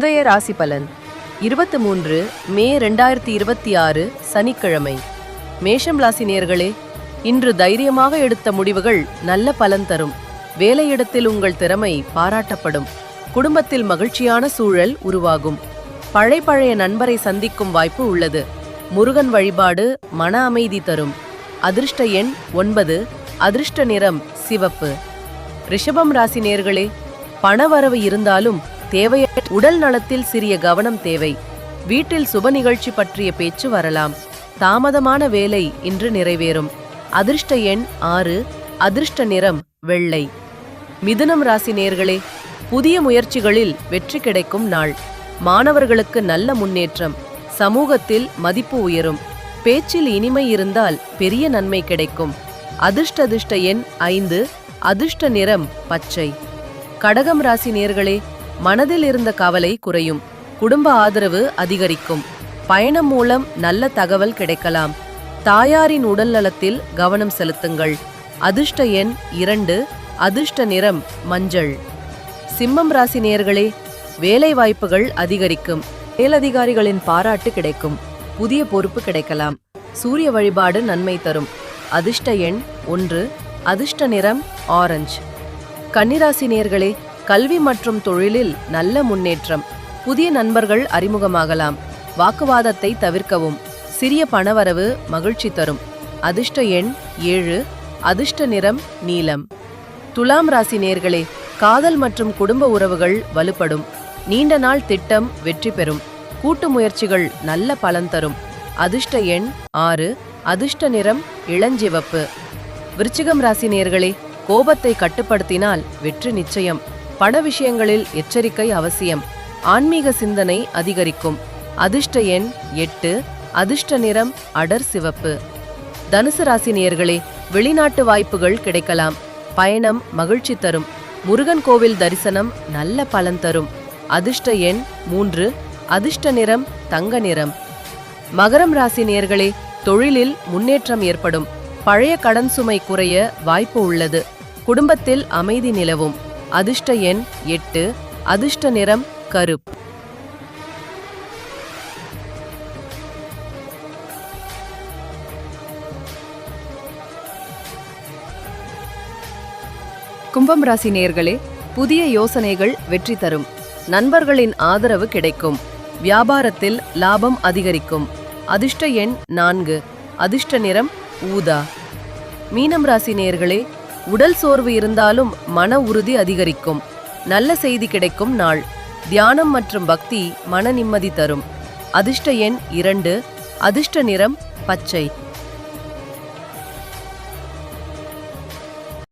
இன்றைய ராசி பலன் 23 மே 2026 சனிக்கிழமை. மேஷம் ராசி நேயர்களே, இன்று தைரியமாக எடுத்த முடிவுகள் நல்ல பலன் தரும். வேலையிடத்தில் உங்கள் திறமை பாராட்டப்படும். குடும்பத்தில் மகிழ்ச்சியான சூழல் உருவாகும். பழைய நண்பரை சந்திக்கும் வாய்ப்பு உள்ளது. முருகன் வழிபாடு மன அமைதி தரும். அதிர்ஷ்ட எண் 9. அதிர்ஷ்ட நிறம் சிவப்பு. ரிஷபம் ராசி நேயர்களே, பணவரவு இருந்தாலும் தேவையற்ற உடல் நலத்தில் சிறிய கவனம் தேவை. வீட்டில் சுப நிகழ்ச்சி பற்றிய பேச்சு வரலாம். தாமதமான வேலை இன்று நிறைவேறும். அதிர்ஷ்ட எண் 6. அதிர்ஷ்ட நிறம் வெள்ளை. மிதுனம் ராசி நேயர்களே, புதிய முயற்சிகளில் வெற்றி கிடைக்கும் நாள். மாணவர்களுக்கு நல்ல முன்னேற்றம். சமூகத்தில் மதிப்பு உயரும். பேச்சில் இனிமை இருந்தால் பெரிய நன்மை கிடைக்கும். அதிர்ஷ்ட எண் 5. அதிர்ஷ்ட நிறம் பச்சை. கடகம் ராசி நேயர்களே, மனதில் இருந்த கவலை குறையும். குடும்ப ஆதரவு அதிகரிக்கும். பயணம் மூலம் நல்ல தகவல் கிடைக்கலாம். தாயாரின் உடல் நலத்தில் கவனம் செலுத்துங்கள். அதிர்ஷ்ட எண் 2. அதிர்ஷ்ட நிறம் மஞ்சள். சிம்மம் ராசி நேயர்களே, வேலை வாய்ப்புகள் அதிகரிக்கும். மேலதிகாரிகளின் பாராட்டு கிடைக்கும். புதிய பொறுப்பு கிடைக்கலாம். சூரிய வழிபாடு நன்மை தரும். அதிர்ஷ்ட எண் 1. அதிர்ஷ்ட நிறம் ஆரஞ்சு. கன்னிராசி நேயர்களே, கல்வி மற்றும் தொழிலில் நல்ல முன்னேற்றம். புதிய நண்பர்கள் அறிமுகமாகலாம். வாக்குவாதத்தை தவிர்க்கவும். சிறிய பணவரவு மகிழ்ச்சி தரும். அதிர்ஷ்ட எண் 7. அதிர்ஷ்ட நிறம் நீலம். துலாம் ராசி நேயர்களே, காதல் மற்றும் குடும்ப உறவுகள் வலுப்படும். நீண்ட நாள் திட்டம் வெற்றி பெறும். கூட்டு முயற்சிகள் நல்ல பலன் தரும். அதிர்ஷ்ட எண் 6. அதிர்ஷ்ட நிறம் இளஞ்சிவப்பு. விருச்சிகம் ராசி நேயர்களே, கோபத்தை கட்டுப்படுத்தினால் வெற்றி நிச்சயம். பண விஷயங்களில் எச்சரிக்கை அவசியம். ஆன்மீக சிந்தனை அதிகரிக்கும். அதிர்ஷ்ட எண் 8. அதிர்ஷ்ட நிறம் அடர் சிவப்பு. தனுசு ராசி நேயர்களே, வெளிநாட்டு வாய்ப்புகள் கிடைக்கலாம். பயணம் மகிழ்ச்சி தரும். முருகன் கோவில் தரிசனம் நல்ல பலன் தரும். அதிர்ஷ்ட எண் 3. அதிர்ஷ்ட நிறம் தங்க நிறம். மகரம் ராசி நேயர்களே, தொழிலில் முன்னேற்றம் ஏற்படும். பழைய கடன் சுமை குறைய வாய்ப்பு உள்ளது. குடும்பத்தில் அமைதி நிலவும். அதிர்ஷ்ட எண் 8. அதிர்ஷ்ட நிறம் கருப்பு. கும்பம் ராசி நேயர்களே, புதிய யோசனைகள் வெற்றி தரும். நண்பர்களின் ஆதரவு கிடைக்கும். வியாபாரத்தில் லாபம் அதிகரிக்கும். அதிர்ஷ்ட எண் 4. அதிர்ஷ்ட நிறம் ஊதா. மீனம் ராசி நேயர்களே, உடல் சோர்வு இருந்தாலும் மன உறுதி அதிகரிக்கும். நல்ல செய்தி கிடைக்கும் நாள். தியானம் மற்றும் பக்தி மன நிம்மதி தரும். அதிர்ஷ்ட எண் 2. அதிர்ஷ்ட நிறம் பச்சை.